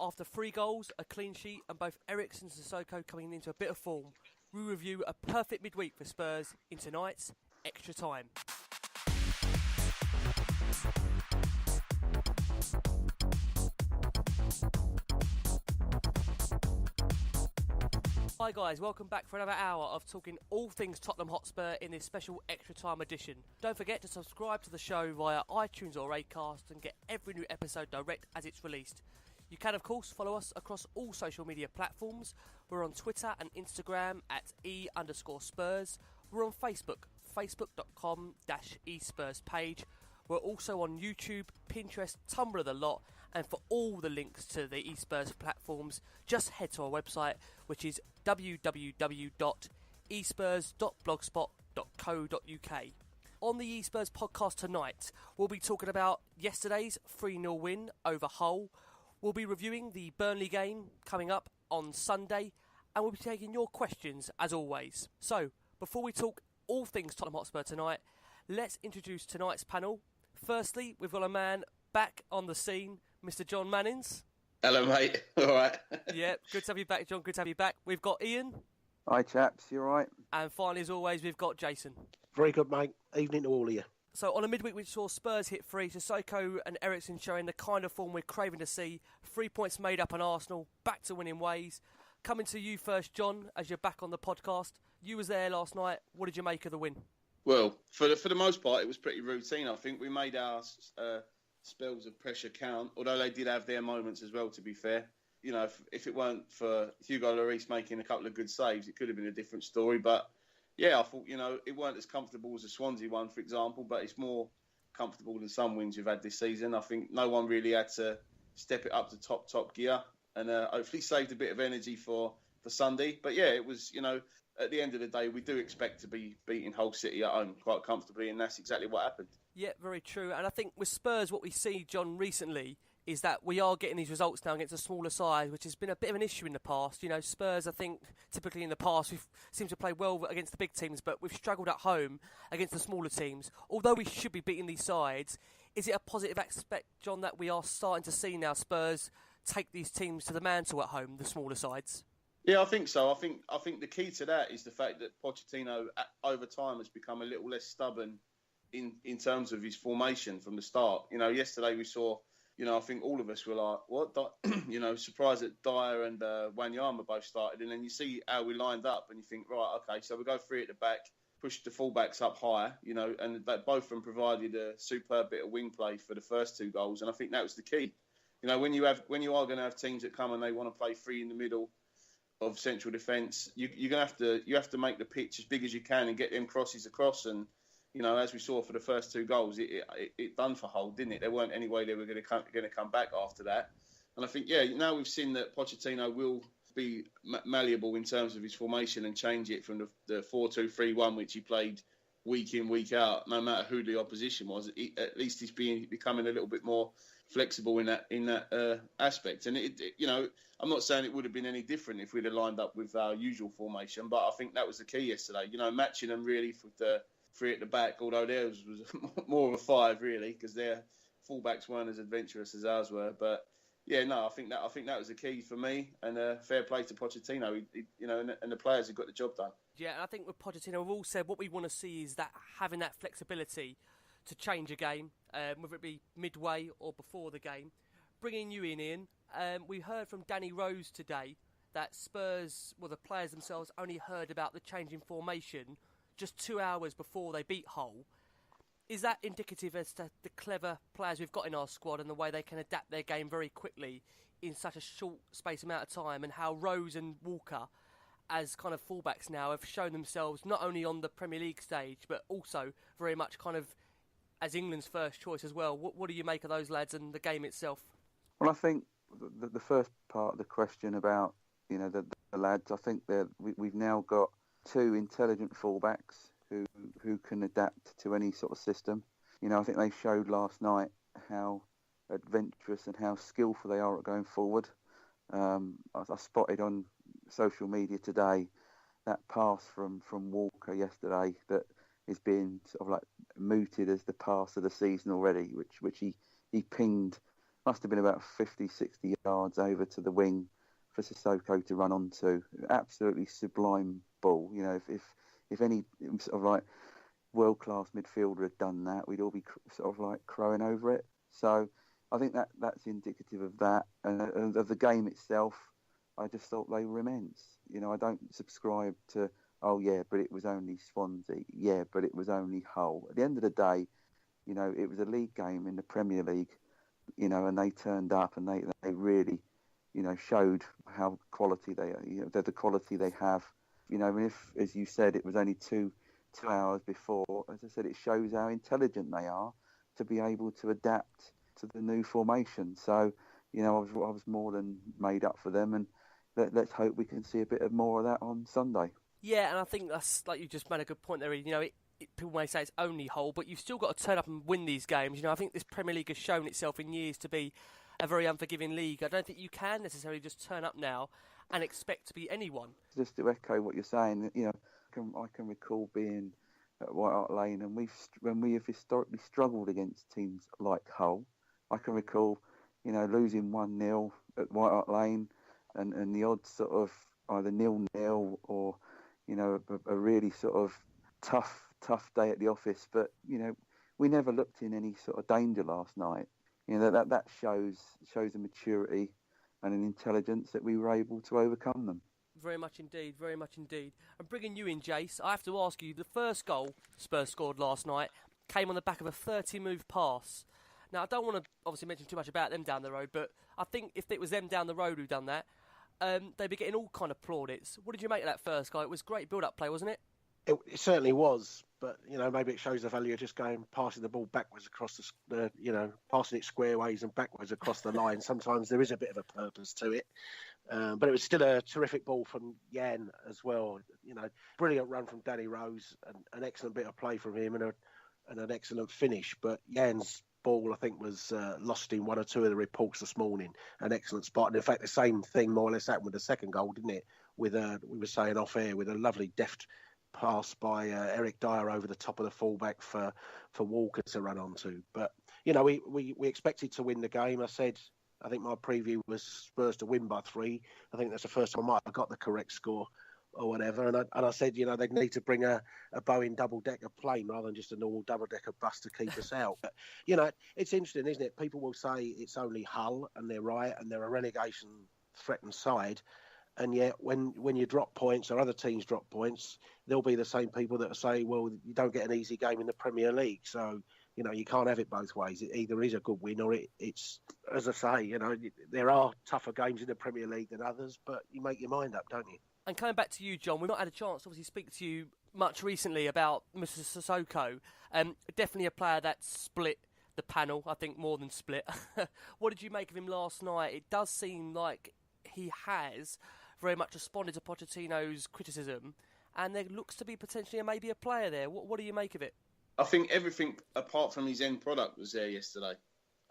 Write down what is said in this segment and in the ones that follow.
after 3 goals, a clean sheet, and both Eriksen and Sissoko coming into a bit of form, we review a perfect midweek for Spurs in tonight's Extra Time. Hi guys, welcome back for another hour of talking all things Tottenham Hotspur in this special Extra Time edition. Don't forget to subscribe to the show via iTunes or Acast and get every new episode direct as it's released. You can of course follow us across all social media platforms. We're on Twitter and Instagram at e_Spurs. We're on Facebook, facebook.com/e-Spurs page. We're also on YouTube, Pinterest, Tumblr, the lot. And for all the links to the e-Spurs platforms, just head to our website, which is www.espurs.blogspot.co.uk. On the e-Spurs podcast tonight, we'll be talking about yesterday's 3-0 win over Hull. We'll be reviewing the Burnley game coming up on Sunday, and we'll be taking your questions as always. So, before we talk all things Tottenham Hotspur tonight, let's introduce tonight's panel. Firstly, we've got a man back on the scene, Mr. John Mannings. Hello, mate. All right. Yeah, good to have you back, John. Good to have you back. We've got Ian. Hi, chaps. You all right? And finally, as always, we've got Jason. Very good, mate. Evening to all of you. So on a midweek, we saw Spurs hit 3, Sissoko and Eriksen showing the kind of form we're craving to see. 3 points made up on Arsenal, back to winning ways. Coming to you first, John, as you're back on the podcast. You was there last night. What did you make of the win? Well, for the most part, it was pretty routine. I think we made our spells of pressure count, although they did have their moments as well, to be fair. You know, if it weren't for Hugo Lloris making a couple of good saves, it could have been a different story. But, yeah, I thought, you know, it weren't as comfortable as the Swansea one, for example, but it's more comfortable than some wins we've had this season. I think no one really had to step it up to top gear and hopefully saved a bit of energy for Sunday. But, yeah, it was, you know, at the end of the day, we do expect to be beating Hull City at home quite comfortably, and that's exactly what happened. Yeah, very true. And I think with Spurs, what we see, John, recently is that we are getting these results now against a smaller side, which has been a bit of an issue in the past. You know, Spurs, I think, typically in the past, we've seemed to play well against the big teams, but we've struggled at home against the smaller teams. Although we should be beating these sides, is it a positive aspect, John, that we are starting to see now Spurs take these teams to the mantle at home, the smaller sides? Yeah, I think so. I think the key to that is the fact that Pochettino, over time, has become a little less stubborn in terms of his formation from the start. You know, yesterday we saw, you know, I think all of us were like, what? You know, surprised that Dyer and Wanyama both started. And then you see how we lined up and you think, right, okay, so we go 3 at the back, push the fullbacks up higher, you know, and that both of them provided a superb bit of wing play for the first 2 goals. And I think that was the key. You know, when you are going to have teams that come and they want to play free in the middle of central defence, you have to make the pitch as big as you can and get them crosses across. And you know, as we saw for the first 2 goals, it done for Hull, didn't it? There weren't any way they were going to come back after that. And I think, yeah, now we've seen that Pochettino will be malleable in terms of his formation and change it from the 4-2-3-1, which he played week in, week out, no matter who the opposition was. At least he's becoming a little bit more flexible in that aspect. And you know, I'm not saying it would have been any different if we'd have lined up with our usual formation, but I think that was the key yesterday. You know, matching them really with the 3 at the back, although theirs was more of a 5 really, because their fullbacks weren't as adventurous as ours were. But yeah, no, I think that was the key for me, and fair play to Pochettino. You know, and the players have got the job done. Yeah, and I think with Pochettino, we've all said what we want to see is that having that flexibility to change a game, whether it be midway or before the game. Bringing you in, Ian, we heard from Danny Rose today that Spurs, well, the players themselves only heard about the change in formation just 2 hours before they beat Hull. Is that indicative as to the clever players we've got in our squad and the way they can adapt their game very quickly in such a short space amount of time, and how Rose and Walker, as kind of fullbacks now, have shown themselves not only on the Premier League stage but also very much kind of as England's first choice as well? What do you make of those lads and the game itself? Well, I think the first part of the question about, you know, the lads, I think that we've now got 2 intelligent fullbacks who can adapt to any sort of system. You know, I think they showed last night how adventurous and how skillful they are at going forward. I spotted on social media today that pass from Walker yesterday that is being sort of like mooted as the pass of the season already, which he pinged must have been about 50, 60 yards over to the wing for Sissoko to run onto. Absolutely sublime ball. You know, if any sort of like world-class midfielder had done that, we'd all be sort of like crowing over it. So I think that's indicative of that. And of the game itself, I just thought they were immense. You know, I don't subscribe to, oh yeah, but it was only Swansea. Yeah, but it was only Hull. At the end of the day, you know, it was a league game in the Premier League, you know, and they turned up and they really, you know, showed how quality the quality they have. You know, and if, as you said, it was only two hours before, as I said, it shows how intelligent they are to be able to adapt to the new formation. So, you know, I was more than made up for them, and let's hope we can see a bit of more of that on Sunday. Yeah, and I think that's, like you just made a good point there. You know, people may say it's only Hull, but you've still got to turn up and win these games. You know, I think this Premier League has shown itself in years to be a very unforgiving league. I don't think you can necessarily just turn up now and expect to be anyone. Just to echo what you're saying, you know, I can recall being at White Hart Lane, and when we have historically struggled against teams like Hull. I can recall, you know, losing 1-0 at White Hart Lane, and the odds sort of either 0-0 or, you know, a really sort of tough day at the office. But, you know, we never looked in any sort of danger last night. You know, that shows a maturity and an intelligence that we were able to overcome them. Very much indeed, very much indeed. And bringing you in, Jace, I have to ask you, the first goal Spurs scored last night came on the back of a 30-move pass. Now, I don't want to obviously mention too much about them down the road, but I think if it was them down the road who'd done that, they'd be getting all kind of plaudits. What did you make of that first goal? It was great build-up play, wasn't it? It certainly was, but, you know, maybe it shows the value of just passing the ball backwards across the you know, passing it square ways and backwards across the line. Sometimes there is a bit of a purpose to it. But it was still a terrific ball from Jan as well. You know, brilliant run from Danny Rose, an excellent bit of play from him, and an excellent finish. But Jan's ball, I think, was lost in one or two of the reports this morning. An excellent spot. And in fact, the same thing more or less happened with the second goal, didn't it? With we were saying off air, with a lovely deft pass by Eric Dyer over the top of the fullback for Walker to run onto. But, you know, we expected to win the game. I think my preview was Spurs to win by 3. I think that's the first time I might have got the correct score or whatever. And I said, you know, they'd need to bring a Boeing double-decker plane rather than just a normal double-decker bus to keep us out. But, you know, it's interesting, isn't it? People will say it's only Hull, and they're right, and they're a relegation-threatened side. And yet, when you drop points or other teams drop points, there'll be the same people that will say, well, you don't get an easy game in the Premier League. So, you know, you can't have it both ways. It either is a good win or it's, as I say, you know, there are tougher games in the Premier League than others, but you make your mind up, don't you? And coming back to you, John, we've not had a chance to obviously speak to you much recently about Mr. Sissoko. Definitely a player that split the panel, I think more than split. What did you make of him last night? It does seem like he has very much responded to Pochettino's criticism, and there looks to be potentially maybe a player there. What do you make of it? I think everything apart from his end product was there yesterday.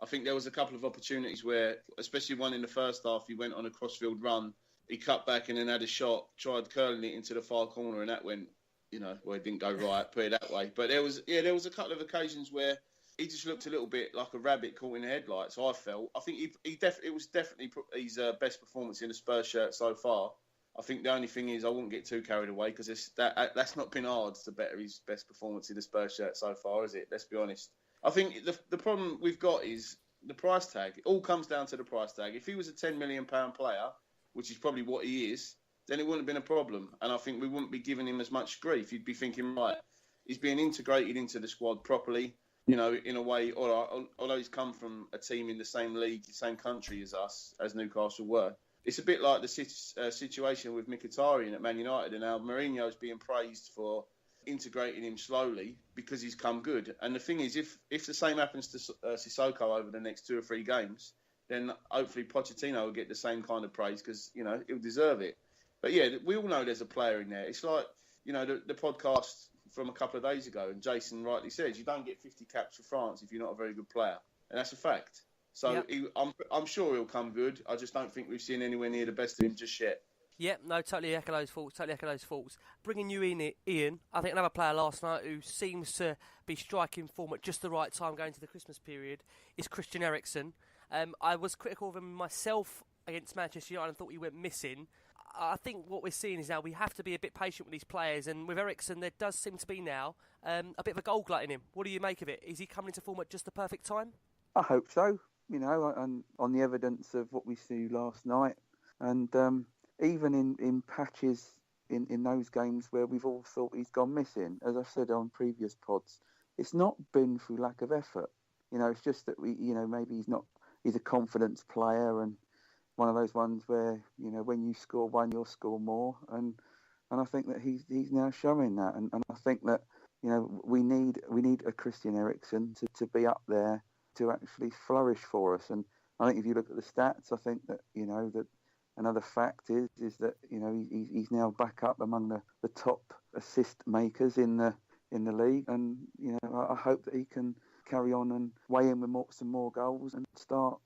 I think there was a couple of opportunities where, especially one in the first half, he went on a crossfield run, he cut back and then had a shot, tried curling it into the far corner, and that went, you know, well, it didn't go right, put it that way. But there was a couple of occasions where he just looked a little bit like a rabbit caught in the headlights. I felt. I think it was definitely his best performance in the Spurs shirt so far. I think the only thing is I wouldn't get too carried away because that's not been hard to better his best performance in the Spurs shirt so far, is it? Let's be honest. I think the problem we've got is the price tag. It all comes down to the price tag. If he was a £10 million player, which is probably what he is, then it wouldn't have been a problem. And I think we wouldn't be giving him as much grief. You'd be thinking, right, he's being integrated into the squad properly. You know, in a way, although he's come from a team in the same league, the same country as us, as Newcastle were. It's a bit like the situation with Mkhitaryan at Man United, and now Mourinho's being praised for integrating him slowly because he's come good. And the thing is, if the same happens to Sissoko over the next 2 or 3 games, then hopefully Pochettino will get the same kind of praise because, you know, he'll deserve it. But yeah, we all know there's a player in there. It's like, you know, the podcast from a couple of days ago, and Jason rightly says, you don't get 50 caps for France if you're not a very good player. And that's a fact. So yep. I'm sure he'll come good. I just don't think we've seen anywhere near the best of him just yet. Yeah, no, totally echo those thoughts. Bringing you in, Ian, I think another player last night who seems to be striking form at just the right time going into the Christmas period is Christian Eriksen. I was critical of him myself against Manchester United and thought he went missing. I think what we're seeing is now we have to be a bit patient with these players, and with Eriksen there does seem to be now a bit of a goal glut in him. What do you make of it? Is he coming into form at just the perfect time? I hope so. And on the evidence of what we saw last night, and even in patches in those games where we've all thought he's gone missing, as I've said on previous pods, it's not been through lack of effort. It's just that maybe he's a confidence player, and one of those ones where, when you score one, you'll score more. And I think that he's now showing that. And I think that, we need a Christian Eriksen to be up there to actually flourish for us. And I think if you look at the stats, I think that, that another fact is that, he's now back up among the top assist makers in the league. And, I hope that he can carry on and weigh in with some more goals and start,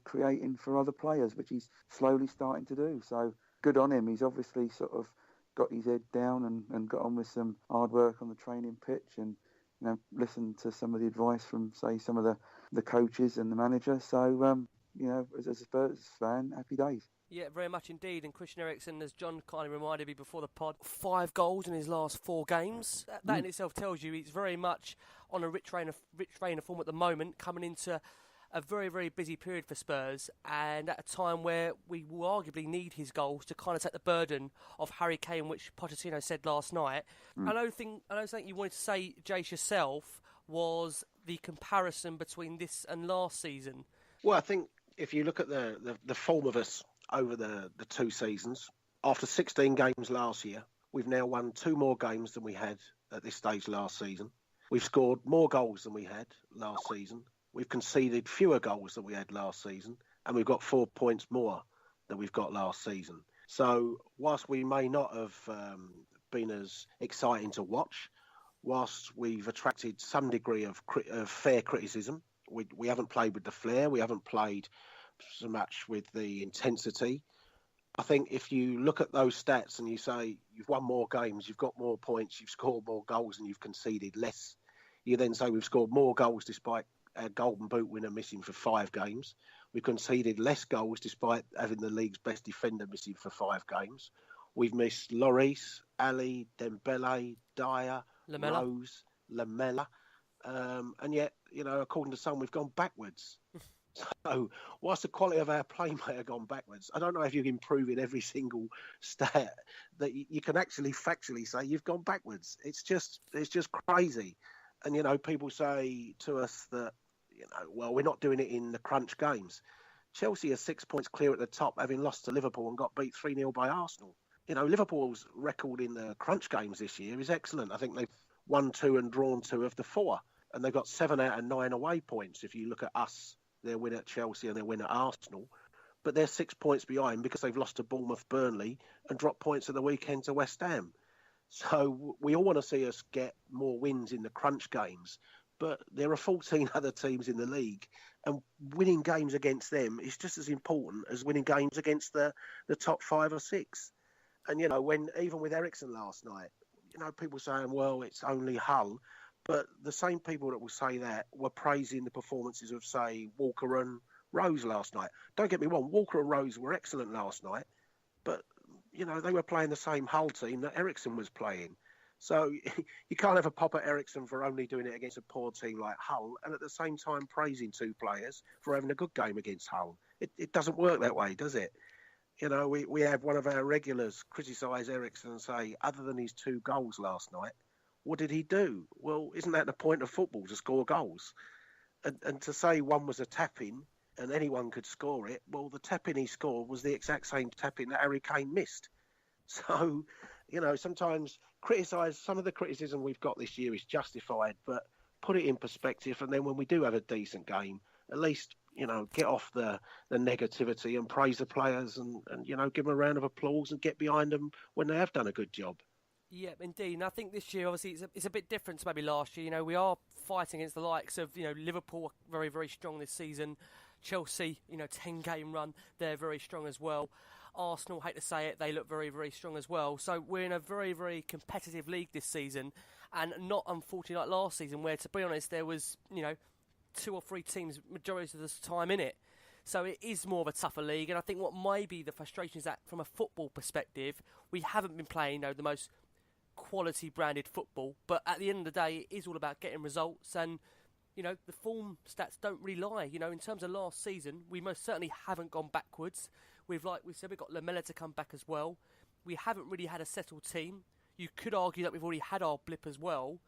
creating for other players, which he's slowly starting to do. So good on him. He's obviously sort of got his head down and got on with some hard work on the training pitch and, listened to some of the advice from, say, some of the coaches and the manager. So, as a Spurs fan, happy days. Yeah, very much indeed. And Christian Eriksen, as John kindly reminded me before the pod, 5 goals in his last 4 games. That in itself tells you he's very much on a rich vein of form at the moment, coming into a very, very busy period for Spurs, and at a time where we will arguably need his goals to kind of take the burden of Harry Kane, which Pochettino said last night. I know something you wanted to say, Jace, yourself, was the comparison between this and last season. Well, I think if you look at the form of us over the 2 seasons, after 16 games last year, we've now won 2 more games than we had at this stage last season. We've scored more goals than we had last season. We've conceded fewer goals than we had last season, and we've got 4 points more than we've got last season. So whilst we may not have been as exciting to watch, whilst we've attracted some degree of fair criticism, we haven't played with the flair, we haven't played so much with the intensity. I think if you look at those stats and you say you've won more games, you've got more points, you've scored more goals and you've conceded less, you then say we've scored more goals despite our Golden Boot winner missing for 5 games. We've conceded less goals despite having the league's best defender missing for 5 games. We've missed Lloris, Ali, Dembele, Dyer, Lamela. Rose, Lamela. And yet, according to some, we've gone backwards. So, whilst the quality of our play may have gone backwards, I don't know if you can improve in every single stat that you can actually factually say you've gone backwards. It's just crazy. And, people say to us that, well, we're not doing it in the crunch games. Chelsea are 6 points clear at the top, having lost to Liverpool and got beat 3-0 by Arsenal. Liverpool's record in the crunch games this year is excellent. I think they've won 2 and drawn 2 of the 4. And they've got 7 out of 9 away points. If you look at us, their win at Chelsea and their win at Arsenal. But they're 6 points behind because they've lost to Bournemouth, Burnley and dropped points at the weekend to West Ham. So we all want to see us get more wins in the crunch games. But there are 14 other teams in the league, and winning games against them is just as important as winning games against the top 5 or 6. And, when even with Eriksen last night, people saying, well, it's only Hull. But the same people that will say that were praising the performances of, say, Walker and Rose last night. Don't get me wrong, Walker and Rose were excellent last night, but, they were playing the same Hull team that Eriksen was playing. So you can't have a pop at Eriksen for only doing it against a poor team like Hull and at the same time praising 2 players for having a good game against Hull. It doesn't work that way, does it? We have one of our regulars criticise Eriksen and say, other than his 2 goals last night, what did he do? Well, isn't that the point of football, to score goals? And to say one was a tap-in and anyone could score it, well, the tap-in he scored was the exact same tap-in that Harry Kane missed. So, sometimes some of the criticism we've got this year is justified, but put it in perspective. And then when we do have a decent game, at least, get off the negativity and praise the players and give them a round of applause and get behind them when they have done a good job. Yeah, indeed. And I think this year, obviously, it's a bit different to maybe last year. We are fighting against the likes of, Liverpool are very, very strong this season. Chelsea, 10-game run, they're very strong as well. Arsenal, hate to say it, they look very, very strong as well. So we're in a very, very competitive league this season, and not unfortunately like last season, where, to be honest, there was, 2 or 3 teams majority of the time in it. So it is more of a tougher league, and I think what might be the frustration is that from a football perspective, we haven't been playing the most quality branded football, but at the end of the day, it is all about getting results, and the form stats don't really lie. In terms of last season, we most certainly haven't gone backwards. Like we said, we've got Lamella to come back as well. We haven't really had a settled team. You could argue that we've already had our blip as well.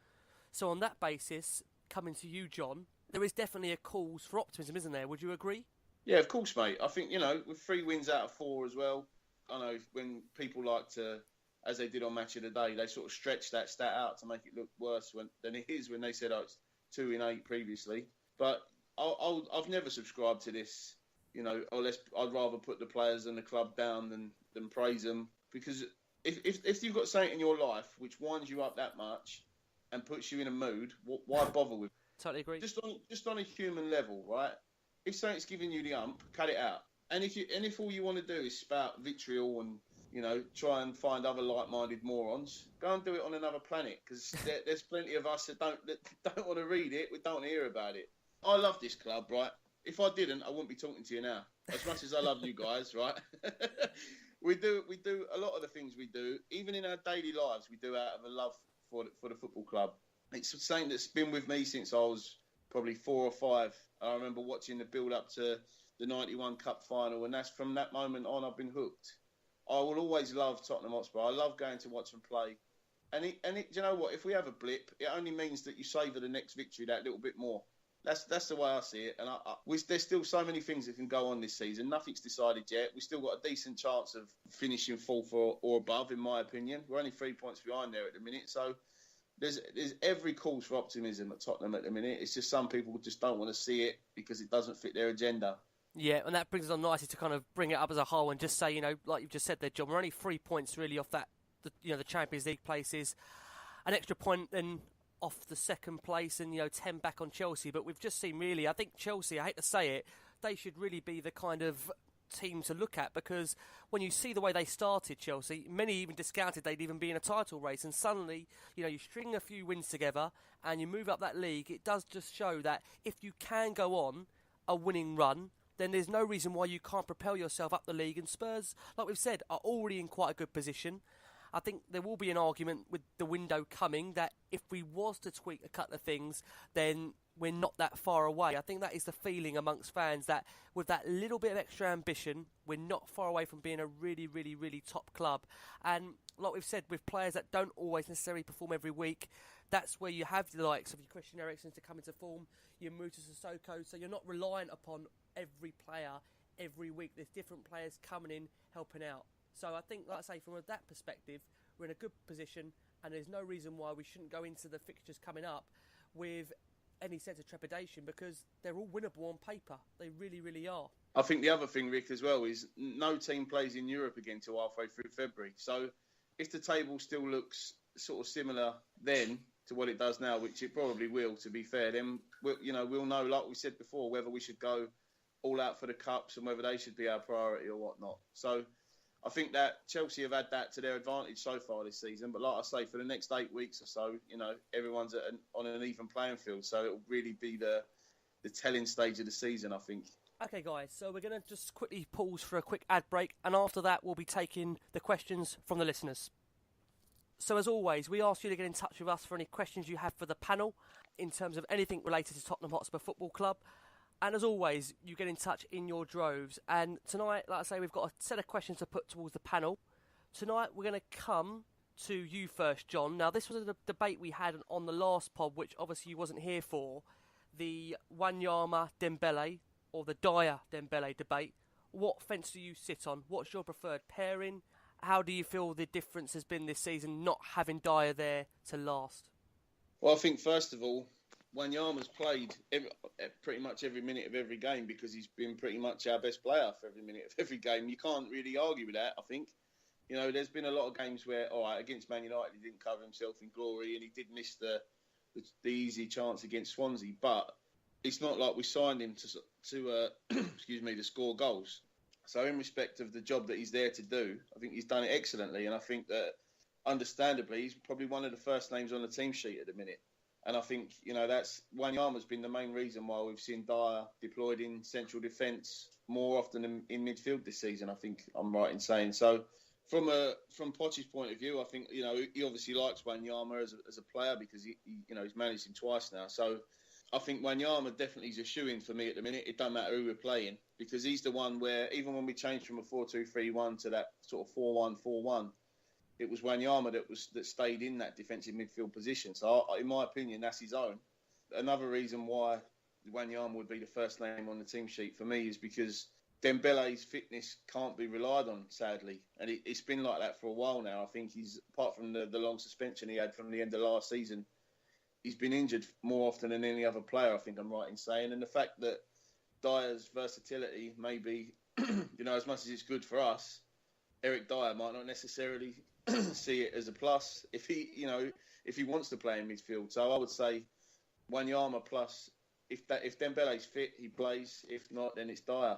So on that basis, coming to you, John, there is definitely a cause for optimism, isn't there? Would you agree? Yeah, of course, mate. I think, with 3 wins out of 4 as well, I know when people like to, as they did on Match of the Day, they sort of stretch that stat out to make it look worse than it is when they said, it's 2 in 8 previously. But I've never subscribed to this, I'd rather put the players and the club down than praise them. Because if you've got something in your life which winds you up that much and puts you in a mood, why bother with it? Totally agree. Just on a human level, right? If something's giving you the ump, cut it out. And if all you want to do is spout vitriol and try and find other like-minded morons, go and do it on another planet, because there's plenty of us that don't want to read it, we don't hear about it. I love this club, right? If I didn't, I wouldn't be talking to you now. As much as I love you guys, right? we do a lot of the things we do, even in our daily lives, we do out of a love for the football club. It's something that's been with me since I was probably 4 or 5. I remember watching the build-up to the 91 Cup final, and that's from that moment on I've been hooked. I will always love Tottenham Hotspur. I love going to watch them play. And do you know what? If we have a blip, it only means that you savour the next victory that little bit more. That's the way I see it. And there's still so many things that can go on this season. Nothing's decided yet. We've still got a decent chance of finishing 4th or above, in my opinion. We're only 3 points behind there at the minute. So there's every cause for optimism at Tottenham at the minute. It's just some people just don't want to see it because it doesn't fit their agenda. Yeah, and that brings us on nicely to kind of bring it up as a whole and just say, like you've just said there, John, we're only 3 points really off that, the Champions League places. An extra point then off the second place and, 10 back on Chelsea. But we've just seen really, I think Chelsea, I hate to say it, they should really be the kind of team to look at, because when you see the way they started, Chelsea, many even discounted they'd even be in a title race, and suddenly, you string a few wins together and you move up that league. It does just show that if you can go on a winning run, then there's no reason why you can't propel yourself up the league. And Spurs, like we've said, are already in quite a good position. I think there will be an argument with the window coming that if we was to tweak a couple of things, then we're not that far away. I think that is the feeling amongst fans, that with that little bit of extra ambition, we're not far away from being a really, really, really top club. And like we've said, with players that don't always necessarily perform every week, that's where you have the likes of your Christian Eriksen to come into form, your Musa Sissoko, so you're not reliant upon every player every week. There's different players coming in, helping out. So I think, like I say, from that perspective, we're in a good position, and there's no reason why we shouldn't go into the fixtures coming up with any sense of trepidation, because they're all winnable on paper. They really, really are. I think the other thing, Rick, as well, is no team plays in Europe again till halfway through February. So if the table still looks sort of similar then to what it does now, which it probably will, to be fair, then we'll know, like we said before, whether we should go all out for the cups and whether they should be our priority or whatnot. So I think that Chelsea have had that to their advantage so far this season. But like I say, for the next 8 weeks or so, everyone's on an even playing field. So it'll really be the telling stage of the season, I think. Okay, guys, so we're going to just quickly pause for a quick ad break. And after that, we'll be taking the questions from the listeners. So as always, we ask you to get in touch with us for any questions you have for the panel in terms of anything related to Tottenham Hotspur Football Club. And as always, you get in touch in your droves. And tonight, like I say, we've got a set of questions to put towards the panel. Tonight, we're going to come to you first, John. Now, this was a debate we had on the last pod, which obviously you wasn't here for. The Wanyama-Dembele or the Dyer-Dembele debate. What fence do you sit on? What's your preferred pairing? How do you feel the difference has been this season not having Dyer there to last? Well, I think, first of all, Wanyama's played pretty much every minute of every game because he's been pretty much our best player for every minute of every game. You can't really argue with that, I think. There's been a lot of games where, all right, against Man United, he didn't cover himself in glory and he did miss the easy chance against Swansea. But it's not like we signed him to to score goals. So in respect of the job that he's there to do, I think he's done it excellently. And I think that, understandably, he's probably one of the first names on the team sheet at the minute. And I think, that's Wanyama's been the main reason why we've seen Dyer deployed in central defence more often in midfield this season. I think I'm right in saying so. From Poch's point of view, I think he obviously likes Wanyama as a player because he's managed him twice now. So I think Wanyama definitely is a shoo-in for me at the minute. It don't matter who we're playing because he's the one where even when we changed from a 4-2-3-1 to that sort of 4-1-4-1, it was Wanyama that stayed in that defensive midfield position. So in my opinion, that's his own. Another reason why Wanyama would be the first name on the team sheet for me is because Dembele's fitness can't be relied on, sadly. And it's been like that for a while now. I think apart from the long suspension he had from the end of last season, he's been injured more often than any other player, I think I'm right in saying. And the fact that Dyer's versatility may be, as much as it's good for us, Eric Dyer might not necessarily see it as a plus if he wants to play in midfield. So I would say Wanyama plus, if Dembele's fit, he plays. If not, then it's Dyer.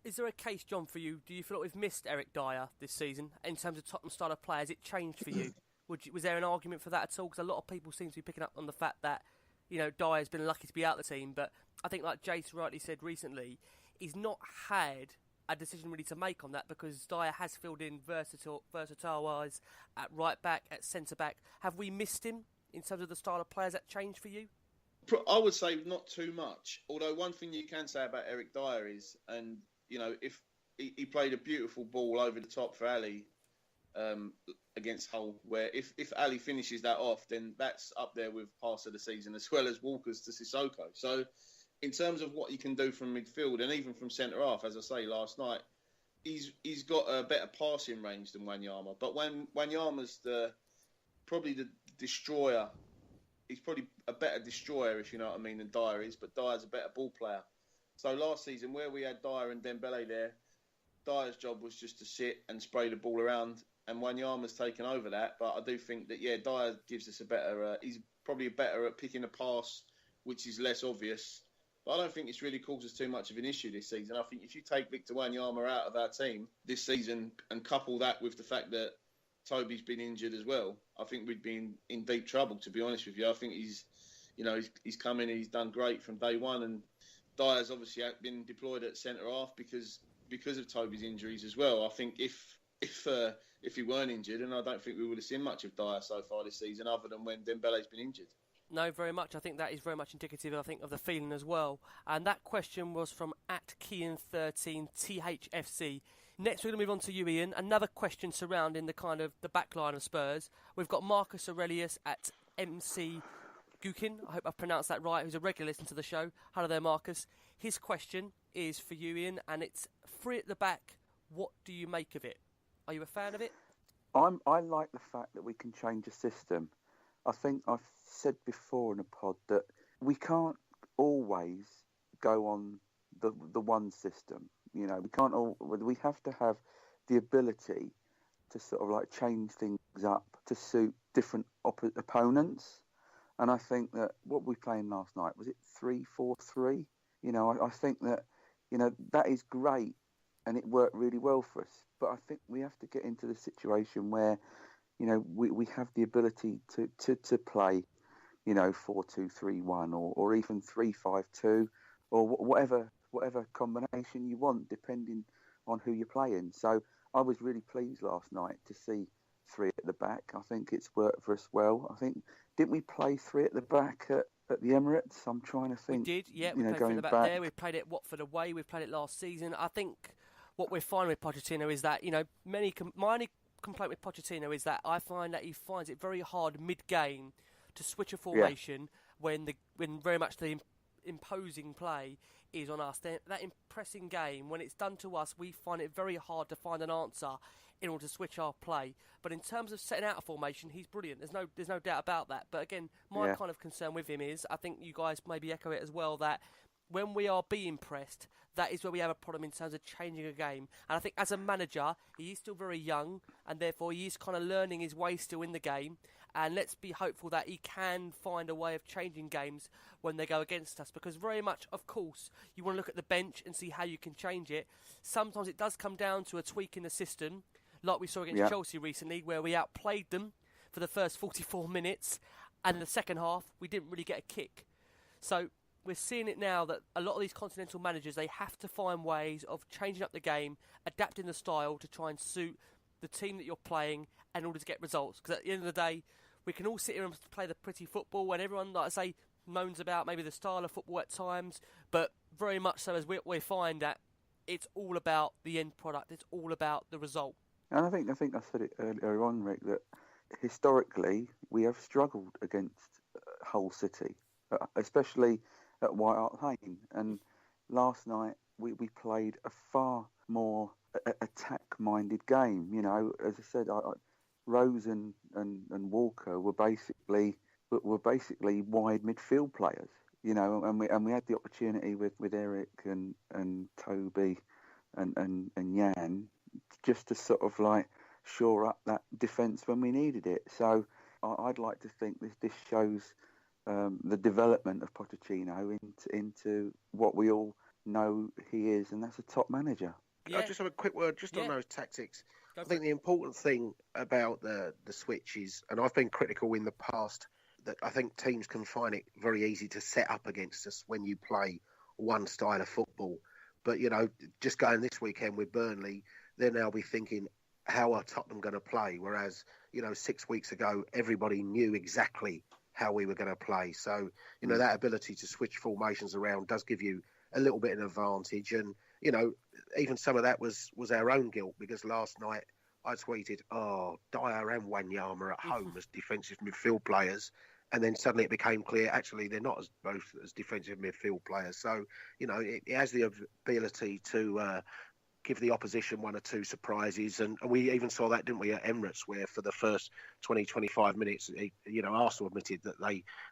Is there a case, John, for you? Do you feel like we've missed Eric Dyer this season in terms of Tottenham style of play? Has it changed for you? Was there an argument for that at all? Because a lot of people seem to be picking up on the fact that, Dyer's been lucky to be out of the team. But I think, like Jace rightly said recently, he's not had a decision really to make on that because Dyer has filled in versatile-wise at right back, at centre back. Have we missed him in terms of the style of players that changed for you? I would say not too much. Although one thing you can say about Eric Dyer is, if he played a beautiful ball over the top for Ali against Hull, where if Ali finishes that off, then that's up there with pass of the season as well as Walker's to Sissoko. So in terms of what he can do from midfield and even from centre half, as I say last night, he's got a better passing range than Wanyama. But when Wanyama's probably the destroyer, he's probably a better destroyer, if you know what I mean, than Dyer is. But Dyer's a better ball player. So last season, where we had Dyer and Dembele there, Dyer's job was just to sit and spray the ball around, and Wanyama's taken over that. But I do think that, Dyer gives us a better... he's probably better at picking a pass, which is less obvious. But I don't think it's really caused us too much of an issue this season. I think if you take Victor Wanyama out of our team this season and couple that with the fact that Toby's been injured as well, I think we'd be in deep trouble, to be honest with you. I think he's come in and he's done great from day one, and Dyer's obviously been deployed at centre half because of Toby's injuries as well. I think if he weren't injured, and I don't think we would have seen much of Dyer so far this season, other than when Dembele's been injured. No, very much. I think that is very much indicative, I think, of the feeling as well. And that question was from @Kian13THFC. Next, we're going to move on to you, Ian. Another question surrounding the kind of the back line of Spurs. We've got Marcus Aurelius at MC Gukin, I hope I've pronounced that right, who's a regular listener to the show. Hello there, Marcus. His question is for you, Ian, and it's free at the back. What do you make of it? Are you a fan of it? I like the fact that we can change a system. I think I've said before in a pod that we can't always go on the one system. We can't. We have to have the ability to sort of like change things up to suit different opponents. And I think that what we playing last night, was it 3-4-3? I think that, that is great and it worked really well for us. But I think we have to get into the situation where, we have the ability to play, 4-2-3-1 or even 3-5-2 or whatever combination you want, depending on who you're playing. So I was really pleased last night to see 3 at the back. I think it's worked for us well. I think, didn't we play 3 at the back at the Emirates? I'm trying to think. We did, yeah. We played 3 at the back there. We've played it Watford away. We've played it last season. I think what we're finding with Pochettino is that, my only complaint with Pochettino is that I find that he finds it very hard mid-game to switch a formation when very much the imposing play is on us. That impressing game, when it's done to us, we find it very hard to find an answer in order to switch our play. But in terms of setting out a formation, he's brilliant. There's no doubt about that. But again, my kind of concern with him is, I think you guys maybe echo it as well, that when we are being pressed, that is where we have a problem in terms of changing a game. And I think as a manager, he is still very young, and therefore he is kind of learning his way still in the game. And let's be hopeful that he can find a way of changing games when they go against us. Because very much, of course, you want to look at the bench and see how you can change it. Sometimes it does come down to a tweak in the system, like we saw against Chelsea recently, where we outplayed them for the first 44 minutes. And in the second half, we didn't really get a kick. So we're seeing it now that a lot of these continental managers, they have to find ways of changing up the game, adapting the style to try and suit the team that you're playing in order to get results. Because at the end of the day, we can all sit here and play the pretty football, and everyone, like I say, moans about maybe the style of football at times, but very much so as we find that it's all about the end product. It's all about the result. And I think I said it earlier on, Rick, that historically we have struggled against Hull City, especially at White Hart Lane. And last night we played a far more attack-minded game. You know, as I said, Rose and Walker were basically wide midfield players. You know, and we had the opportunity with Eric and Toby and Jan just to sort of like shore up that defence when we needed it. So I'd like to think this shows the development of Pochettino into what we all know he is, and that's a top manager. Yeah. I'll just have a quick word on those tactics. I think the important thing about the switch is, and I've been critical in the past, that I think teams can find it very easy to set up against us when you play one style of football. But, you know, just going this weekend with Burnley, they'll now be thinking, how are Tottenham going to play? Whereas, you know, 6 weeks ago, everybody knew exactly how we were going to play. So, you know, that ability to switch formations around does give you a little bit of an advantage. And, you know, even some of that was our own guilt, because last night I tweeted, Dyer and Wanyama at home as defensive midfield players. And then suddenly it became clear, actually, they're not both as defensive midfield players. So, you know, it has the ability to give the opposition one or two surprises. And we even saw that, didn't we, at Emirates, where for the first 20, 25 minutes, you know, Arsenal admitted that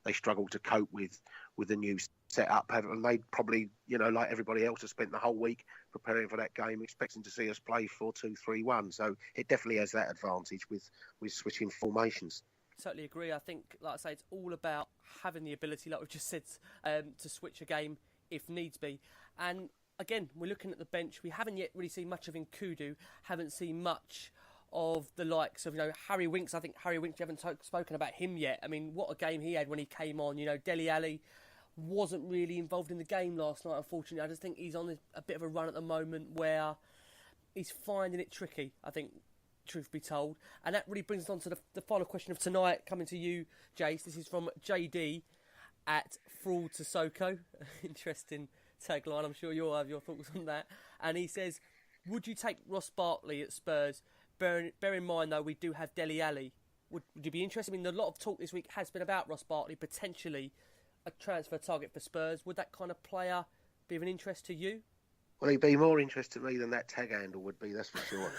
they struggled to cope with the new setup. And they probably, you know, like everybody else, has spent the whole week preparing for that game, expecting to see us play 4-2-3-1. So it definitely has that advantage with switching formations. Totally agree. I think, like I say, it's all about having the ability, like we've just said, to switch a game if needs be. And again, we're looking at the bench. We haven't yet really seen much of Nkudu. Haven't seen much of the likes of, you know, Harry Winks. I think Harry Winks, you haven't spoken about him yet. I mean, what a game he had when he came on. You know, Dele Alli wasn't really involved in the game last night, unfortunately. I just think he's on a bit of a run at the moment where he's finding it tricky, I think, truth be told. And that really brings us on to the final question of tonight, coming to you, Jace. This is from JD at Fraud Sissoko. Interesting tagline. I'm sure you'll have your thoughts on that. And he says, would you take Ross Barkley at Spurs? Bear in mind, though, we do have Dele Alli. Would you be interested? I mean, a lot of talk this week has been about Ross Barkley, potentially a transfer target for Spurs. Would that kind of player be of an interest to you? Well, he'd be more interested to me than that tag handle would be, that's for sure.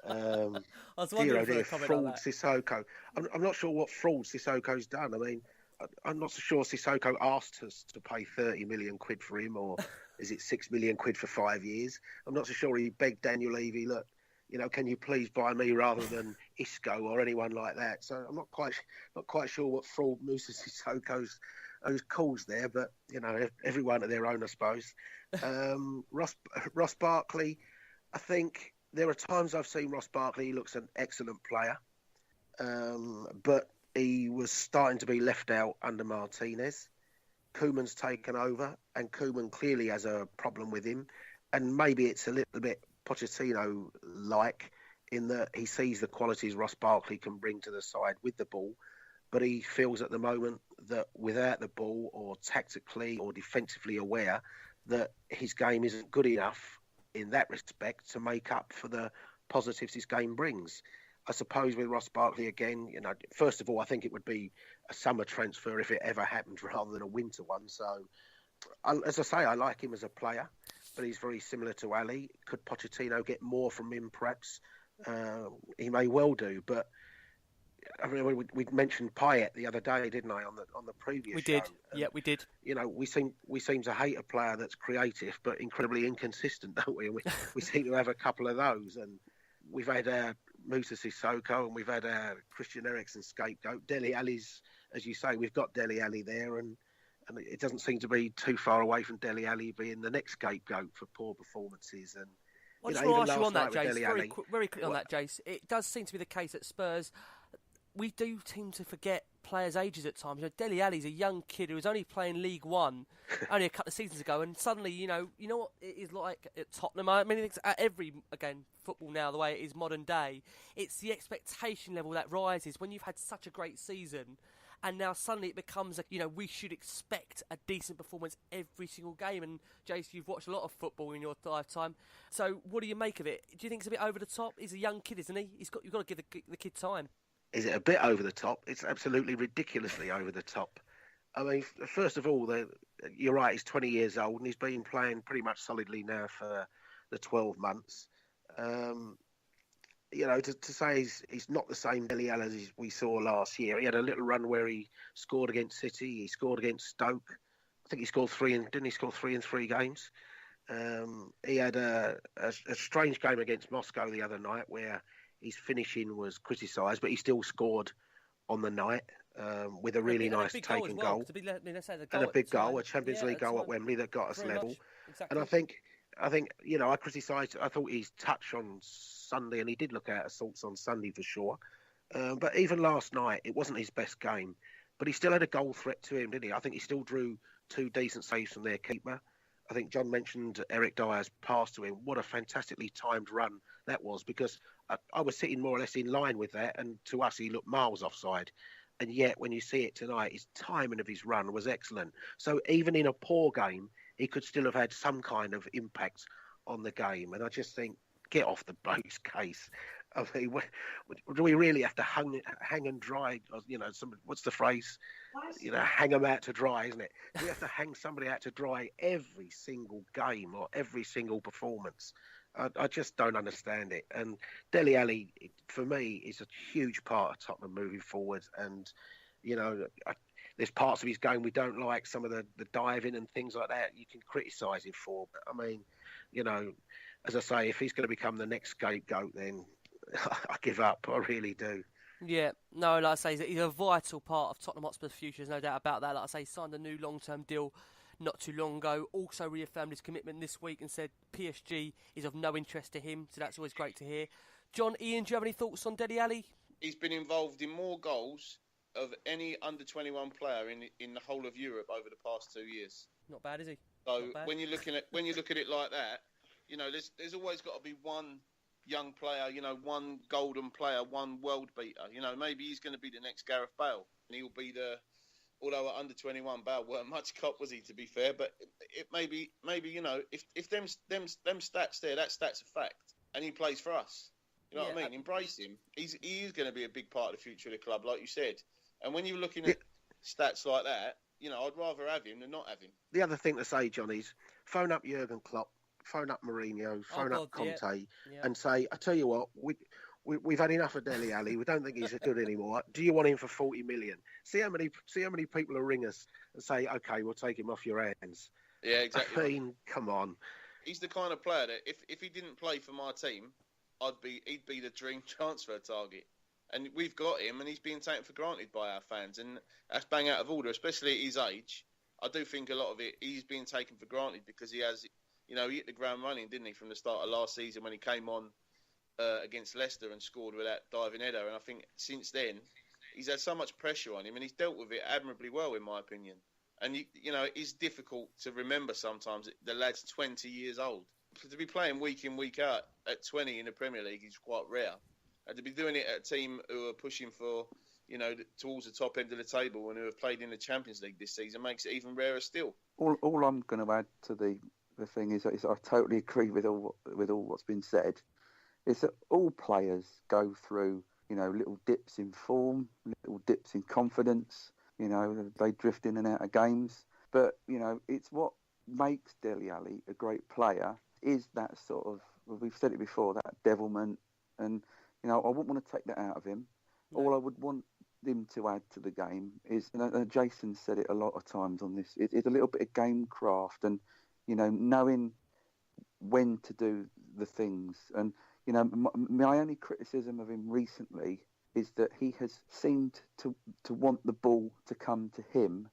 I was wondering for a comment Fraud on that. Sissoko. I'm not sure what Fraud Sissoko's done. I mean, I'm not so sure Sissoko asked us to pay 30 million quid for him, or is it 6 million quid for 5 years? I'm not so sure he begged Daniel Levy, look, you know, can you please buy me rather than Isco or anyone like that? So I'm not quite sure what Fraud Musa Sissoko's calls there, but, you know, everyone at their own, I suppose. Ross Barkley, I think there are times I've seen Ross Barkley, he looks an excellent player, but he was starting to be left out under Martinez. Koeman's taken over, and Koeman clearly has a problem with him, and maybe it's a little bit Pochettino-like in that he sees the qualities Ross Barkley can bring to the side with the ball, but he feels at the moment that without the ball, or tactically or defensively aware, that his game isn't good enough in that respect to make up for the positives his game brings. I suppose with Ross Barkley again, you know, first of all, I think it would be a summer transfer if it ever happened rather than a winter one. So, as I say, I like him as a player, but he's very similar to Ali. Could Pochettino get more from him? Perhaps he may well do. But I mean, we mentioned Payet the other day, didn't I? On the previous show. We did. Yeah, we did. You know, we seem to hate a player that's creative but incredibly inconsistent, don't we? We seem to have a couple of those, and we've had Musa Sissoko, and we've had Christian Eriksen scapegoat. Dele Alli's, as you say, we've got Dele Alli there, and it doesn't seem to be too far away from Dele Alli being the next scapegoat for poor performances. And I just want to ask you on that, Jace, very quickly on that, Jace. It does seem to be the case at Spurs. We do seem to forget players' ages at times. Dele Alli's a young kid who was only playing League One only a couple of seasons ago, and suddenly, you know what it is like at Tottenham. I mean, it's at every, again, football now, the way it is modern day, it's the expectation level that rises when you've had such a great season. And now suddenly it becomes, we should expect a decent performance every single game. And Jace, you've watched a lot of football in your lifetime. So what do you make of it? Do you think it's a bit over the top? He's a young kid, isn't he? You've got to give the kid time. Is it a bit over the top? It's absolutely ridiculously over the top. I mean, first of all, you're right, he's 20 years old and he's been playing pretty much solidly now for the 12 months. To say he's not the same Dele Alli as we saw last year. He had a little run where he scored against City, he scored against Stoke. I think he scored didn't he score 3 in 3 games? He had a strange game against Moscow the other night where his finishing was criticised, but he still scored on the night with a really nice taken goal. And a big goal, a Champions League goal at Wembley that got us level. Exactly. And I think, I criticised, I thought his touch on Sunday, and he did look out of sorts on Sunday for sure. But even last night, it wasn't his best game. But he still had a goal threat to him, didn't he? I think he still drew 2 decent saves from their keeper. I think John mentioned Eric Dyer's pass to him. What a fantastically timed run that was, because I was sitting more or less in line with that, and to us, he looked miles offside. And yet, when you see it tonight, his timing of his run was excellent. So even in a poor game, he could still have had some kind of impact on the game. And I just think, get off the bloke's case. I mean, do we really have to hang and dry? What's the phrase? Hang them out to dry, isn't it? We have to hang somebody out to dry every single game or every single performance. I just don't understand it. And Dele Alli, for me, is a huge part of Tottenham moving forward. And, there's parts of his game we don't like, some of the diving and things like that you can criticise him for. But, I mean, as I say, if he's going to become the next scapegoat, then I give up. I really do. Yeah, no, like I say, he's a vital part of Tottenham Hotspur's future, there's no doubt about that. Like I say, he signed a new long-term deal not too long ago, also reaffirmed his commitment this week and said PSG is of no interest to him, so that's always great to hear. John, Ian, do you have any thoughts on Dele Alli? He's been involved in more goals of any under-21 player in the whole of Europe over the past 2 years. Not bad, is he? So when you look at it like that, there's always got to be one young player, one golden player, one world beater. Maybe he's going to be the next Gareth Bale, and he'll be although at under 21, Bale weren't much cop, was he, to be fair? But it maybe if them stats there, that stat's a fact, and he plays for us. You know what I mean? Embrace him. He is going to be a big part of the future of the club, like you said. And when you're looking at stats like that, I'd rather have him than not have him. The other thing to say, John, is phone up Jurgen Klopp, phone up Mourinho, phone up Conte, and say, I tell you what, we've had enough of Dele Alli. We don't think he's good anymore. Do you want him for 40 million? See how many people will ring us and say, okay, we'll take him off your hands. Yeah, exactly. I mean, come on. He's the kind of player that if he didn't play for my team, he'd be the dream transfer target. And we've got him, and he's being taken for granted by our fans, and that's bang out of order, especially at his age. I do think a lot of it, he's being taken for granted because he has, he hit the ground running, didn't he, from the start of last season when he came on against Leicester and scored with that diving header. And I think since then, he's had so much pressure on him, and he's dealt with it admirably well, in my opinion. And, it is difficult to remember sometimes the lad's 20 years old. To be playing week in, week out at 20 in the Premier League is quite rare. And to be doing it at a team who are pushing for, towards the top end of the table and who have played in the Champions League this season makes it even rarer still. All I'm going to add to the thing is I totally agree with all what's been said. Is that all players go through, little dips in form, little dips in confidence. They drift in and out of games. But, it's what makes Dele Alli a great player is that sort of, we've said it before, that devilment. And, I wouldn't want to take that out of him. No. All I would want him to add to the game is, Jason said it a lot of times on this, it's a little bit of game craft and, knowing when to do the things. And, my only criticism of him recently is that he has seemed to want the ball to come to him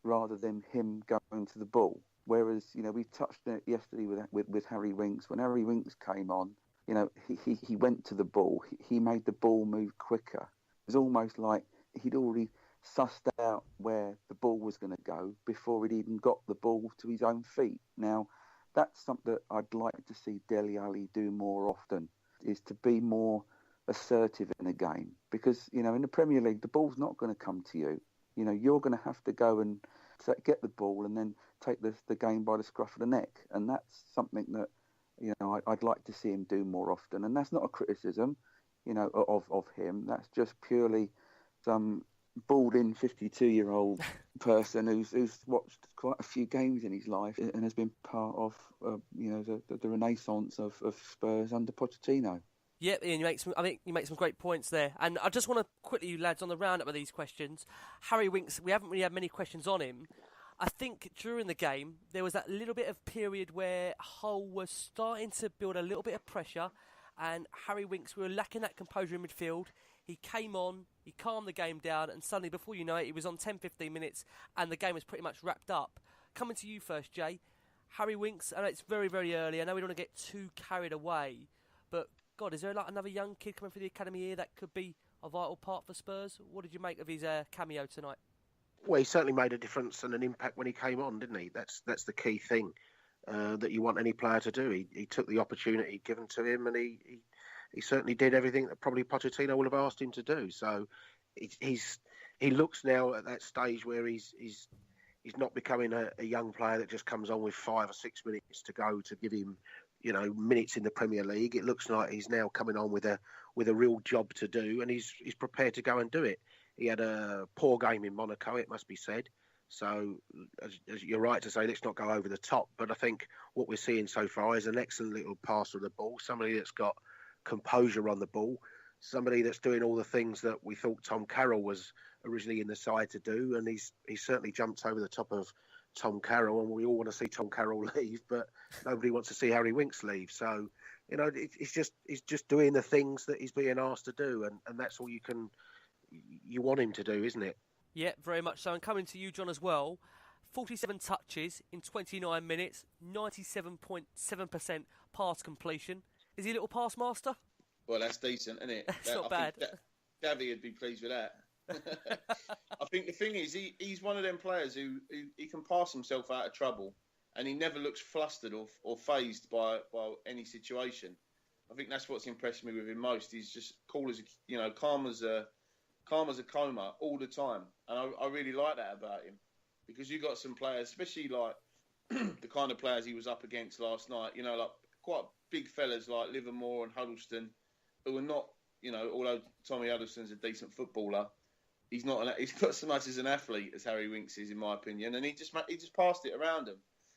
rather than him going to the ball. Whereas, we touched on it yesterday with Harry Winks. When Harry Winks came on, he went to the ball. He made the ball move quicker. It was almost like he'd already sussed out where the ball was going to go before he'd even got the ball to his own feet. Now, that's something that I'd like to see Dele Alli do more often, is to be more assertive in a game. Because, you know, in the Premier League, the ball's not going to come to you. You know, you're going to have to go and get the ball and then take the game by the scruff of the neck. And that's something that, you know, I'd like to see him do more often. And that's not a criticism, you know, of him. That's just purely some balding 52-year-old person who's watched quite a few games in his life and has been part of, you know, the renaissance of Spurs under Pochettino. Yep, Ian, I think you make some great points there. And I just want to quickly, you lads, on the roundup of these questions. Harry Winks, we haven't really had many questions on him. I think during the game, there was that little bit of period where Hull was starting to build a little bit of pressure, and Harry Winks, we were lacking that composure in midfield. He came on, he calmed the game down, and suddenly, before you know it, he was on 10-15 minutes, and the game was pretty much wrapped up. Coming to you first, Jay. Harry Winks, I know it's very, very early. I know we don't want to get too carried away, but God, is there like another young kid coming through the academy here that could be a vital part for Spurs? What did you make of his cameo tonight? Well, he certainly made a difference and an impact when he came on, didn't he? That's the key thing that you want any player to do. He took the opportunity given to him, and he certainly did everything that probably Pochettino would have asked him to do. So he looks now at that stage where he's not becoming a young player that just comes on with 5 or 6 minutes to go to give him, you know, minutes in the Premier League. It looks like he's now coming on with a real job to do, and he's prepared to go and do it. He had a poor game in Monaco, it must be said. So, as you're right to say, let's not go over the top. But I think what we're seeing so far is an excellent little passer of the ball, somebody that's got composure on the ball, somebody that's doing all the things that we thought Tom Carroll was originally in the side to do, and he's certainly jumped over the top of Tom Carroll, and we all want to see Tom Carroll leave, but nobody wants to see Harry Winks leave. So, you know, he's just doing the things that he's being asked to do, and that's all you want him to do, isn't it? Yeah, very much so. And coming to you, John, as well, 47 touches in 29 minutes, 97.7% pass completion. Is he a little pass master? Well, that's decent, isn't it? That's not bad. Davy would be pleased with that. I think the thing is, he's one of them players who he can pass himself out of trouble, and he never looks flustered or fazed by any situation. I think that's what's impressed me with him most. He's just cool as calm as a coma all the time, and I really like that about him, because you got some players, especially like the kind of players he was up against last night. You know, like quite big fellas like Livermore and Huddleston, who are not, you know, although Tommy Huddleston's a decent footballer, he's not so much as an athlete as Harry Winks is, in my opinion. And he just passed it around them.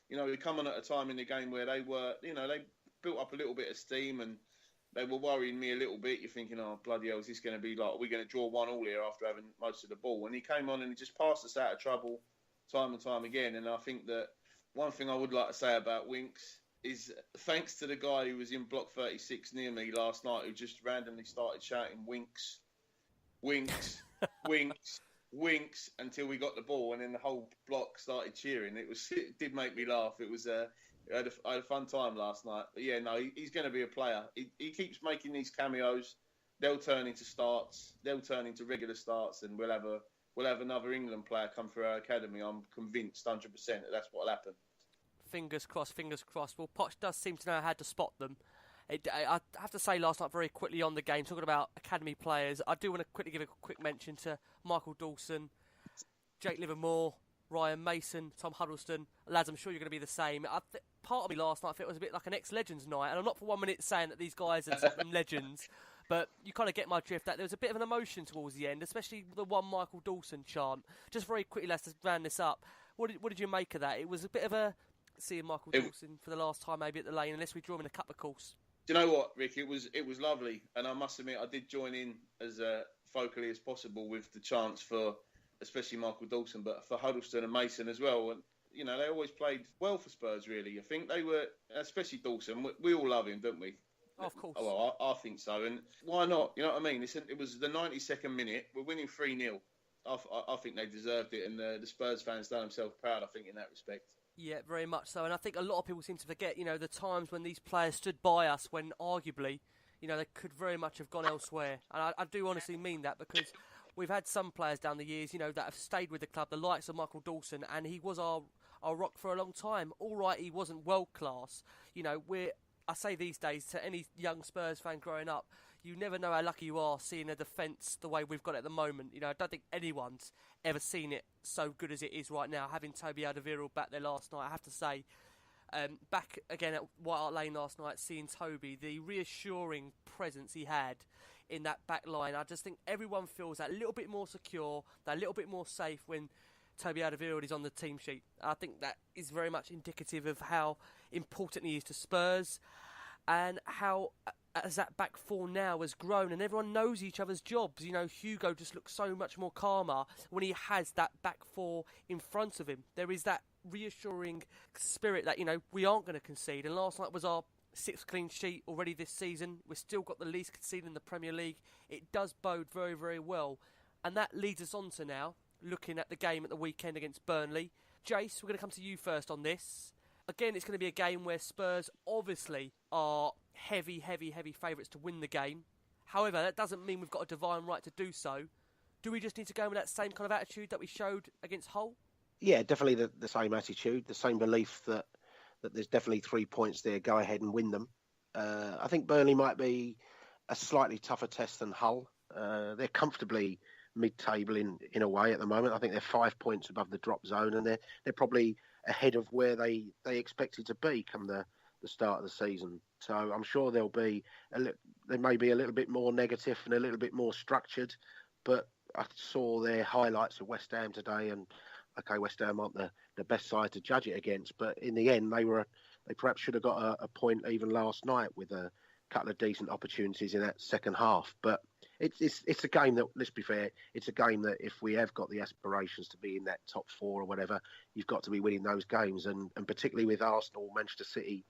You know, he come on at a time in the game where they were, you know, they built up a little bit of steam and they were worrying me a little bit. You're thinking, oh, bloody hell, is this going to be like, are we going to draw 1-1 here after having most of the ball? And he came on and he just passed us out of trouble time and time again. And I think that one thing I would like to say about Winks is, thanks to the guy who was in block 36 near me last night, who just randomly started shouting Winks, Winks, Winks, Winks, until we got the ball, and then the whole block started cheering. It did make me laugh. I had a fun time last night. But yeah, no, he's going to be a player. He keeps making these cameos. They'll turn into starts. They'll turn into regular starts, and we'll have another England player come through our academy. I'm convinced 100% that's what'll happen. Fingers crossed, fingers crossed. Well, Poch does seem to know how to spot them. I have to say, last night, very quickly on the game, talking about academy players, I do want to quickly give a quick mention to Michael Dawson, Jake Livermore, Ryan Mason, Tom Huddleston. Lads, I'm sure you're going to be the same. Part of me last night, I felt it was a bit like an ex-Legends night, and I'm not for 1 minute saying that these guys are Tottenham legends, but you kind of get my drift, that there was a bit of an emotion towards the end, especially the one Michael Dawson chant. Just very quickly, let's just round this up. What did you make of that? It was a bit of a seeing Michael Dawson for the last time maybe at the Lane, unless we draw him in a cup, of course. Do you know what, Rick? It was lovely, and I must admit I did join in as vocally as possible with the chants for especially Michael Dawson, but for Huddleston and Mason as well. And you know, they always played well for Spurs, really. I think they were, especially Dawson. We all love him, don't we? Oh, of course. Oh, well, I think so. And why not? You know what I mean? It was the 92nd minute. We're winning 3-0. I think they deserved it, and the Spurs fans done themselves proud, I think, in that respect. Yeah, very much so. And I think a lot of people seem to forget, you know, the times when these players stood by us when arguably, you know, they could very much have gone elsewhere. And I do honestly mean that, because we've had some players down the years, that have stayed with the club, the likes of Michael Dawson, and he was our rock for a long time. All right, he wasn't world class. I say these days to any young Spurs fan growing up, you never know how lucky you are seeing a defence the way we've got it at the moment. I don't think anyone's ever seen it so good as it is right now. Having Toby Alderweireld back there last night, I have to say, back again at White Hart Lane last night, seeing Toby, the reassuring presence he had in that back line, I just think everyone feels that little bit more secure, that little bit more safe when Toby Alderweireld is on the team sheet. I think that is very much indicative of how important he is to Spurs and how, as that back four now has grown and everyone knows each other's jobs. Hugo just looks so much more calmer when he has that back four in front of him. There is that reassuring spirit that, we aren't going to concede. And last night was our 6th clean sheet already this season. We've still got the least conceded in the Premier League. It does bode very, very well. And that leads us on to now looking at the game at the weekend against Burnley. Jace, we're going to come to you first on this. Again, it's going to be a game where Spurs obviously are heavy favourites to win the game. However, that doesn't mean we've got a divine right to do so. Do we just need to go with that same kind of attitude that we showed against Hull? Yeah, definitely the same attitude, the same belief that there's definitely 3 points there. Go ahead and win them. I think Burnley might be a slightly tougher test than Hull. They're comfortably mid-table in a way at the moment. I think they're 5 points above the drop zone, and they're probably ahead of where they expected to be come the start of the season. So I'm sure they may be a little bit more negative and a little bit more structured, but I saw their highlights of West Ham today, and okay, West Ham aren't the best side to judge it against, but in the end they perhaps should have got a point even last night with a couple of decent opportunities in that second half. But it's a game that, let's be fair, it's a game that if we have got the aspirations to be in that top 4 or whatever, you've got to be winning those games, and particularly with Arsenal, Manchester City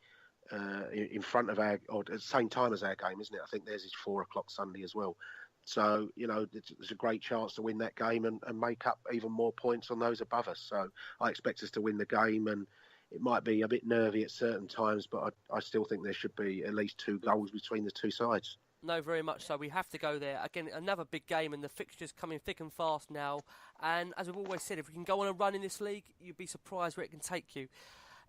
in front of at the same time as our game, isn't it? I think theirs is 4 o'clock Sunday as well. So, there's a great chance to win that game and make up even more points on those above us. So I expect us to win the game, and it might be a bit nervy at certain times, but I still think there should be at least 2 goals between the two sides. No, very much so. We have to go there. Again, another big game, and the fixtures coming thick and fast now. And as we've always said, if we can go on a run in this league, you'd be surprised where it can take you.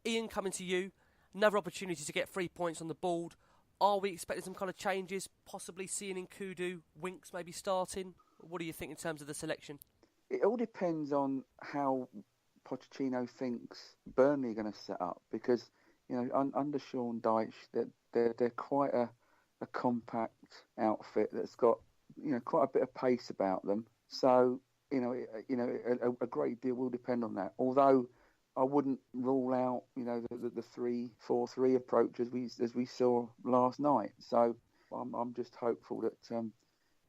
Ian, coming to you, another opportunity to get 3 points on the board. Are we expecting some kind of changes, possibly seeing Nkudu, Winks maybe starting? What do you think in terms of the selection? It all depends on how Pochettino thinks Burnley are going to set up, because under Sean Dyche, they're quite a compact outfit that's got quite a bit of pace about them. So a great deal will depend on that. Although I wouldn't rule out the 3-4-3 approach as we saw last night. So I'm just hopeful that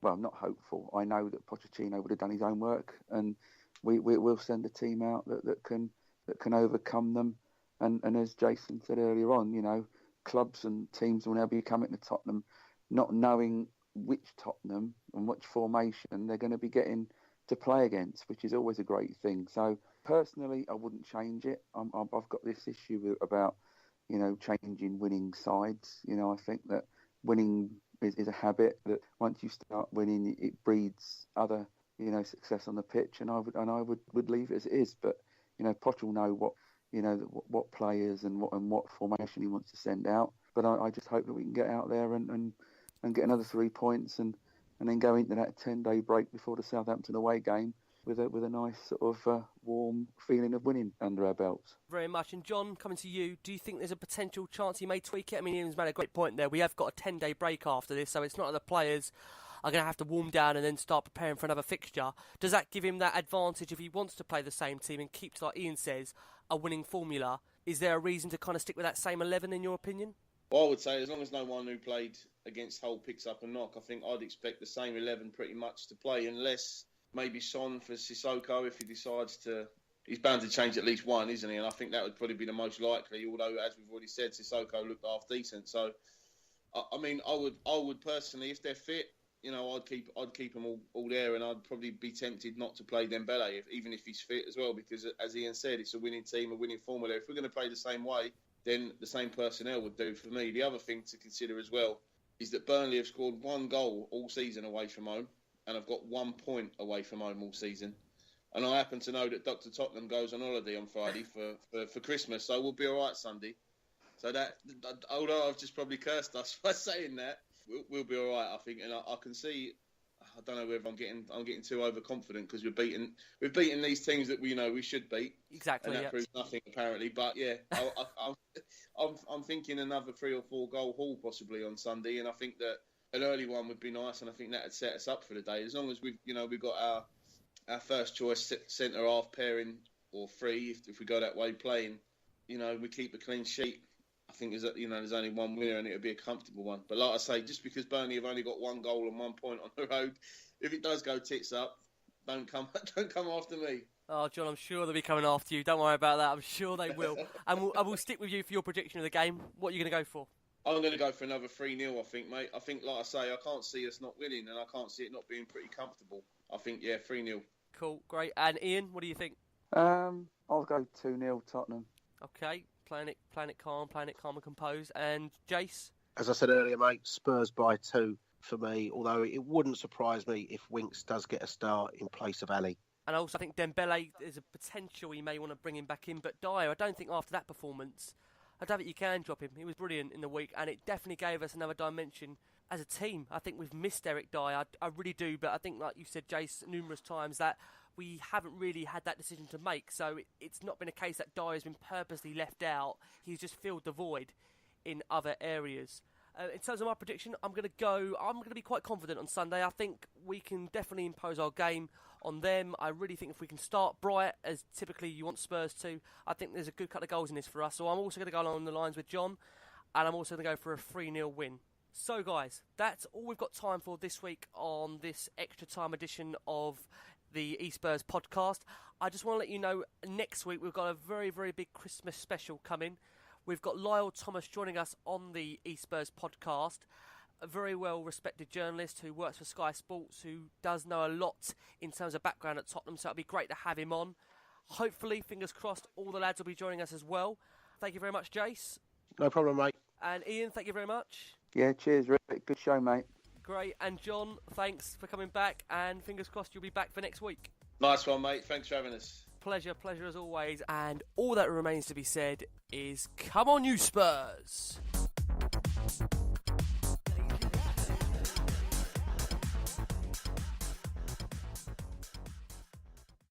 well, not hopeful. I know that Pochettino would have done his own work, and we'll send a team out that can overcome them. And as Jason said earlier on, clubs and teams will now be coming to Tottenham not knowing which Tottenham and which formation they're going to be getting to play against, which is always a great thing. So personally, I wouldn't change it. I've got this issue about changing winning sides. I think that winning is a habit that once you start winning, it breeds other success on the pitch, and I would leave it as it is. But Poch will know what players and what formation he wants to send out. But I just hope that we can get out there and get another 3 points and then go into that 10-day break before the Southampton away game with a nice sort of warm feeling of winning under our belts. Very much. And John, coming to you, do you think there's a potential chance he may tweak it? I mean, Ian's made a great point there. We have got a 10-day break after this, so it's not like the players are going to have to warm down and then start preparing for another fixture. Does that give him that advantage if he wants to play the same team and keeps, like Ian says, a winning formula? Is there a reason to kind of stick with that same 11 in your opinion? Well, I would say as long as no one who played against Hull picks up a knock, I think I'd expect the same 11 pretty much to play, unless maybe Son for Sissoko if he decides to. He's bound to change at least one, isn't he? And I think that would probably be the most likely, although, as we've already said, Sissoko looked half decent. So, I mean, I would personally, if they're fit, I'd keep them all there, and I'd probably be tempted not to play Dembele, even if he's fit as well, because as Ian said, it's a winning team, a winning formula. If we're going to play the same way, then the same personnel would do for me. The other thing to consider as well is that Burnley have scored 1 goal all season away from home. and I've got 1 point away from home all season. And I happen to know that Dr. Tottenham goes on holiday on Friday for Christmas, so we'll be all right Sunday. So that, although I've just probably cursed us by saying that, we'll be all right, I think. And I can see, I don't know whether I'm getting too overconfident because we've beaten these teams that we should beat. Exactly. And that proves nothing apparently. But yeah, I'm thinking another 3 or 4 goal haul possibly on Sunday, and I think that an early one would be nice, and I think that would set us up for the day. As long as we've got our first choice centre half pairing or free, if we go that way playing, we keep a clean sheet. I think there's only one winner, and it'll be a comfortable one. But like I say, just because Burnley have only got 1 goal and 1 point on the road, if it does go tits up, don't come after me. Oh, John, I'm sure they'll be coming after you. Don't worry about that. I'm sure they will. And I will stick with you for your prediction of the game. What are you going to go for? I'm going to go for another 3-0, I think, mate. I think, like I say, I can't see us not winning, and I can't see it not being pretty comfortable. I think, 3-0. Cool, great. And Ian, what do you think? I'll go 2-0 Tottenham. Okay, playing it calm and composed. And Jace? As I said earlier, mate, Spurs by 2 for me, although it wouldn't surprise me if Winks does get a start in place of Ali. And also, I think Dembele, there's a potential he may want to bring him back in. But Dyer, I don't think after that performance, I don't think you can drop him. He was brilliant in the week, and it definitely gave us another dimension as a team. I think we've missed Eric Dyer. I really do. But I think, like you said, Jace, numerous times, that we haven't really had that decision to make. So it's not been a case that Dyer's been purposely left out. He's just filled the void in other areas. In terms of my prediction, I'm going to be quite confident on Sunday. I think we can definitely impose our game on them. I really think if we can start bright, as typically you want Spurs to, I think there's a good couple of goals in this for us. So I'm also going to go along the lines with John, and I'm also going to go for a 3-0 win. So guys, that's all we've got time for this week on this extra time edition of the e-Spurs podcast. I just want to let you know, next week we've got a very, very big Christmas special coming. We've got Lyle Thomas joining us on the e-Spurs podcast, a very well-respected journalist who works for Sky Sports, who does know a lot in terms of background at Tottenham, so it'll be great to have him on. Hopefully, fingers crossed, all the lads will be joining us as well. Thank you very much, Jace. No problem, mate. And Ian, thank you very much. Yeah, cheers, Rick. Good show, mate. Great. And John, thanks for coming back, and fingers crossed you'll be back for next week. Nice one, mate. Thanks for having us. Pleasure as always. And all that remains to be said is, come on, you Spurs!